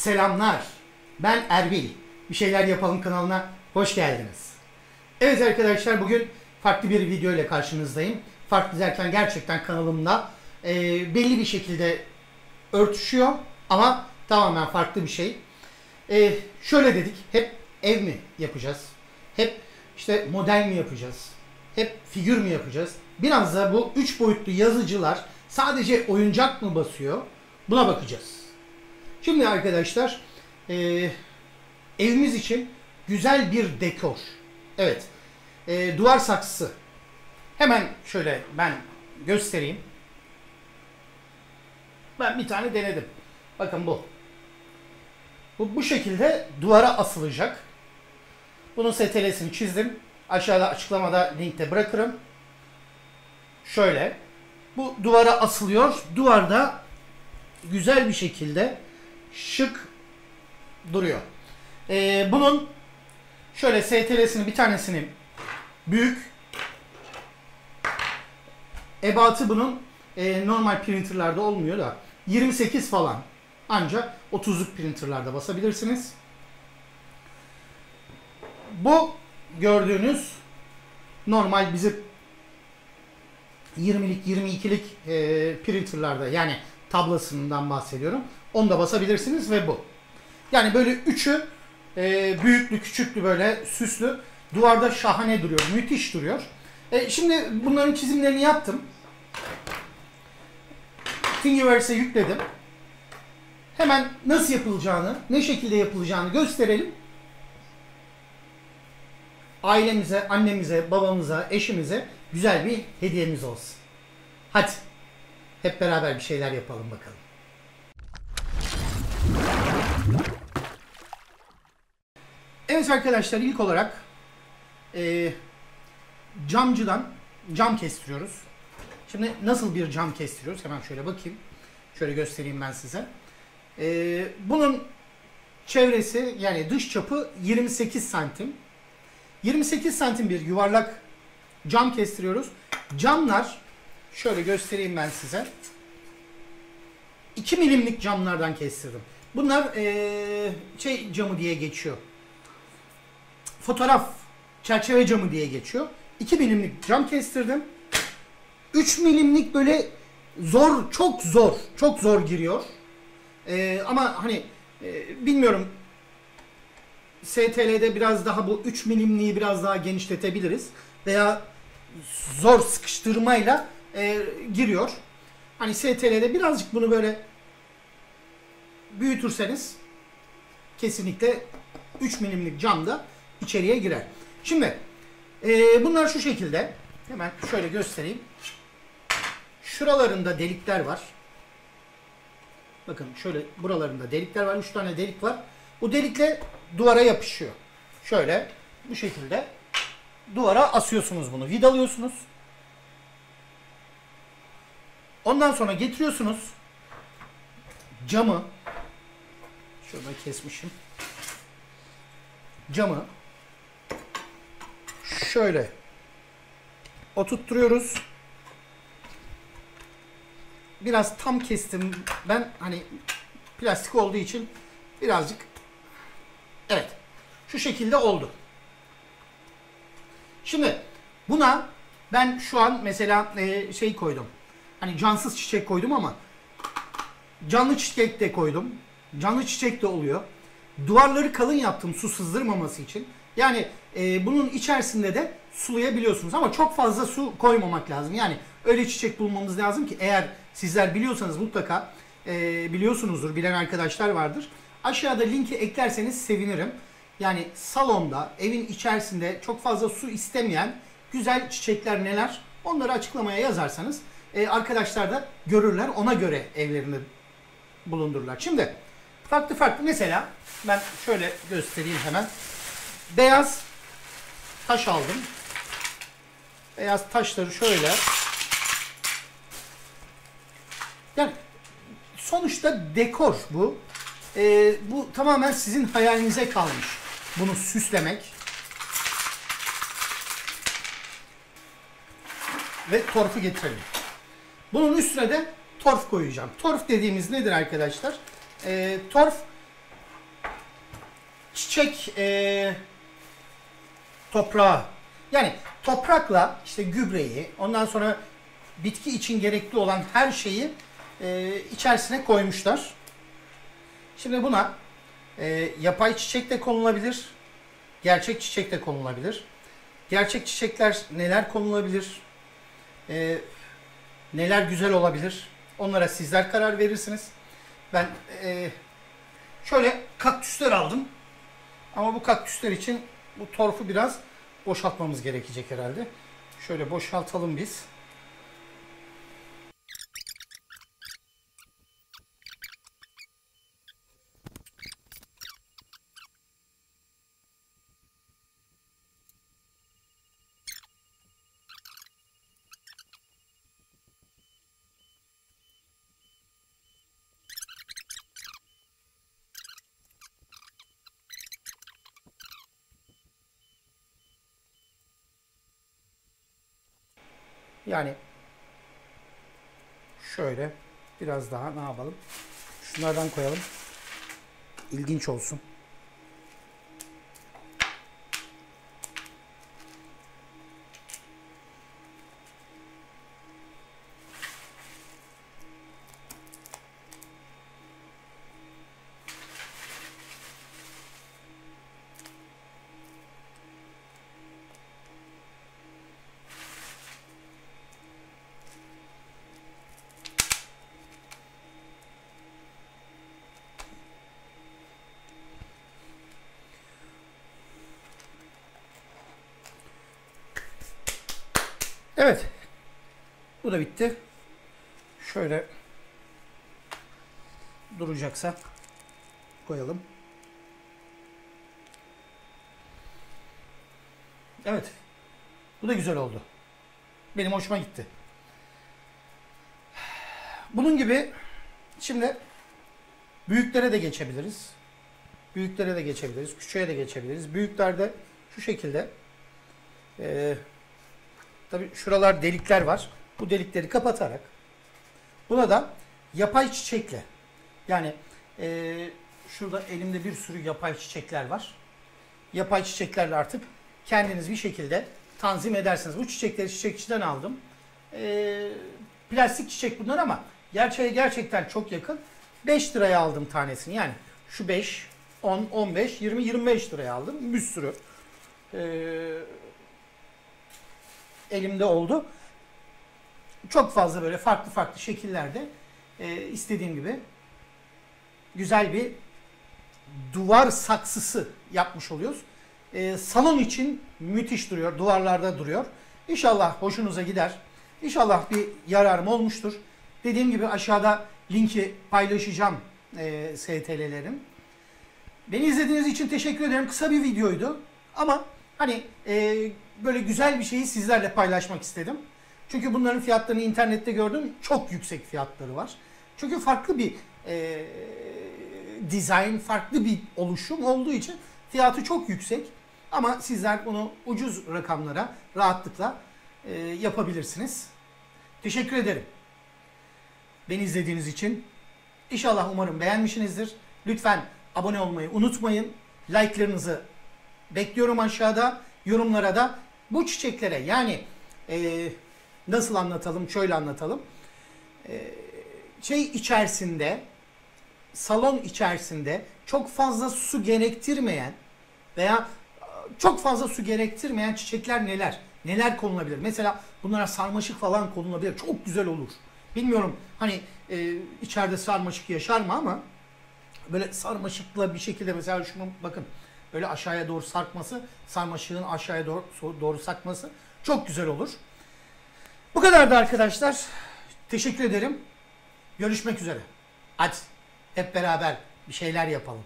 Selamlar. Ben Erbil. Bir şeyler yapalım kanalına hoş geldiniz. Evet arkadaşlar, bugün farklı bir video ile karşınızdayım. Farklı derken gerçekten kanalımda belli bir şekilde örtüşüyor ama tamamen farklı bir şey. Şöyle dedik, hep ev mi yapacağız? Hep işte model mi yapacağız? Hep figür mü yapacağız? Biraz da bu 3 boyutlu yazıcılar sadece oyuncak mı basıyor? Buna bakacağız. Şimdi arkadaşlar, evimiz için güzel bir dekor. Evet, duvar saksısı. Hemen şöyle ben göstereyim. Ben bir tane denedim. Bakın bu. Bu şekilde duvara asılacak. Bunun STL'sini çizdim. Aşağıda açıklamada linkte bırakırım. Şöyle. Bu duvara asılıyor. Duvarda güzel bir şekilde şık duruyor. Bunun şöyle STL'sini bir tanesini büyük. Ebatı bunun normal printerlarda olmuyor da 28 falan. Ancak 30'luk printerlarda basabilirsiniz. Bu gördüğünüz normal bizim 20'lik 22'lik printerlarda, yani tablasından bahsediyorum. Onu da basabilirsiniz ve bu. Yani böyle üçü büyüklü küçüklü böyle süslü, duvarda şahane duruyor. Müthiş duruyor. Şimdi bunların çizimlerini yaptım. Thingiverse'e yükledim. Hemen nasıl yapılacağını, ne şekilde yapılacağını gösterelim. Ailemize, annemize, babamıza, eşimize güzel bir hediyemiz olsun. Hadi hep beraber bir şeyler yapalım bakalım. Evet arkadaşlar, ilk olarak camcıdan cam kestiriyoruz. Şimdi nasıl bir cam kestiriyoruz? Hemen şöyle bakayım. Şöyle göstereyim ben size. Bunun çevresi, yani dış çapı 28 santim. 28 santim bir yuvarlak cam kestiriyoruz. Camlar şöyle göstereyim ben size. 2 milimlik camlardan kestirdim. Bunlar şey camı diye geçiyor. Fotoğraf çerçeve camı diye geçiyor. 2 milimlik cam kestirdim. 3 milimlik böyle zor, çok zor giriyor. Ama hani bilmiyorum, STL'de biraz daha bu 3 milimliği biraz daha genişletebiliriz. Veya zor sıkıştırmayla giriyor. Hani STL'de birazcık bunu böyle büyütürseniz kesinlikle 3 milimlik cam da içeriye girer. Şimdi bunlar şu şekilde. Hemen şöyle göstereyim. Şuralarında delikler var. Bakın şöyle buralarında delikler var. 3 tane delik var. Bu delikle duvara yapışıyor. Şöyle bu şekilde duvara asıyorsunuz bunu. Vidalıyorsunuz. Ondan sonra getiriyorsunuz. Camı şurada kesmişim. Camı şöyle oturtturuyoruz. Biraz tam kestim ben, hani plastik olduğu için birazcık, evet, şu şekilde oldu. Şimdi buna ben şu an mesela şey koydum. Hani cansız çiçek koydum ama canlı çiçek de koydum. Canlı çiçek de oluyor. Duvarları kalın yaptım su sızdırmaması için. Yani bunun içerisinde de sulayabiliyorsunuz ama çok fazla su koymamak lazım. Yani öyle çiçek bulmamız lazım ki, eğer sizler biliyorsanız mutlaka biliyorsunuzdur, bilen arkadaşlar vardır. Aşağıda linki eklerseniz sevinirim. Yani salonda, evin içerisinde çok fazla su istemeyen güzel çiçekler neler, onları açıklamaya yazarsanız arkadaşlar da görürler, ona göre evlerinde bulundururlar. Şimdi farklı mesela ben şöyle göstereyim hemen. Beyaz taş aldım. Beyaz taşları şöyle. Yani sonuçta dekor bu. Bu tamamen sizin hayalinize kalmış. Bunu süslemek. Ve torfu getirelim. Bunun üstüne de torf koyacağım. Torf dediğimiz nedir arkadaşlar? Torf çiçek toprağı. Yani toprakla işte gübreyi, ondan sonra bitki için gerekli olan her şeyi içerisine koymuşlar. Şimdi buna yapay çiçek de konulabilir, gerçek çiçek de konulabilir. Gerçek çiçekler neler konulabilir, neler güzel olabilir, onlara sizler karar verirsiniz. Ben şöyle kaktüsler aldım. Ama bu kaktüsler için bu torfu biraz boşaltmamız gerekecek herhalde. Şöyle boşaltalım biz. Yani şöyle biraz daha ne yapalım? Şunlardan koyalım. İlginç olsun. Evet. Bu da bitti. Şöyle duracaksa koyalım. Evet. Bu da güzel oldu. Benim hoşuma gitti. Bunun gibi şimdi büyüklere de geçebiliriz. Büyüklere de geçebiliriz. Küçüğe de geçebiliriz. Büyüklerde şu şekilde tabii şuralar delikler var. Bu delikleri kapatarak buna da yapay çiçekle, yani şurada elimde bir sürü yapay çiçekler var. Yapay çiçeklerle artık kendiniz bir şekilde tanzim edersiniz. Bu çiçekleri çiçekçiden aldım. Plastik çiçek bunlar ama gerçeğe gerçekten çok yakın. 5 liraya aldım tanesini. Yani şu 5, 10, 15, 20, 25 liraya aldım. Bir sürü elimde oldu. Çok fazla böyle farklı farklı şekillerde istediğim gibi güzel bir duvar saksısı yapmış oluyoruz. Salon için müthiş duruyor. Duvarlarda duruyor. İnşallah hoşunuza gider. İnşallah bir yararım olmuştur. Dediğim gibi aşağıda linki paylaşacağım STL'lerin. Beni izlediğiniz için teşekkür ederim. Kısa bir videoydu. Ama hani böyle güzel bir şeyi sizlerle paylaşmak istedim. Çünkü bunların fiyatlarını internette gördüm. Çok yüksek fiyatları var. Çünkü farklı bir dizayn, farklı bir oluşum olduğu için fiyatı çok yüksek. Ama sizler bunu ucuz rakamlara rahatlıkla yapabilirsiniz. Teşekkür ederim. Beni izlediğiniz için. İnşallah umarım beğenmişsinizdir. Lütfen abone olmayı unutmayın. Like'larınızı bekliyorum aşağıda. Yorumlara da bu çiçeklere, yani nasıl anlatalım, şöyle anlatalım. İçerisinde, salon içerisinde çok fazla su gerektirmeyen veya çok fazla su gerektirmeyen çiçekler neler? Neler konulabilir? Mesela bunlara sarmaşık falan konulabilir. Çok güzel olur. Bilmiyorum hani içeride sarmaşık yaşar mı ama böyle sarmaşıkla bir şekilde, mesela şunu bakın, böyle aşağıya doğru sarkması, sarmaşığın aşağıya doğru sarkması çok güzel olur. Bu kadardı arkadaşlar. Teşekkür ederim. Görüşmek üzere. Hadi hep beraber bir şeyler yapalım.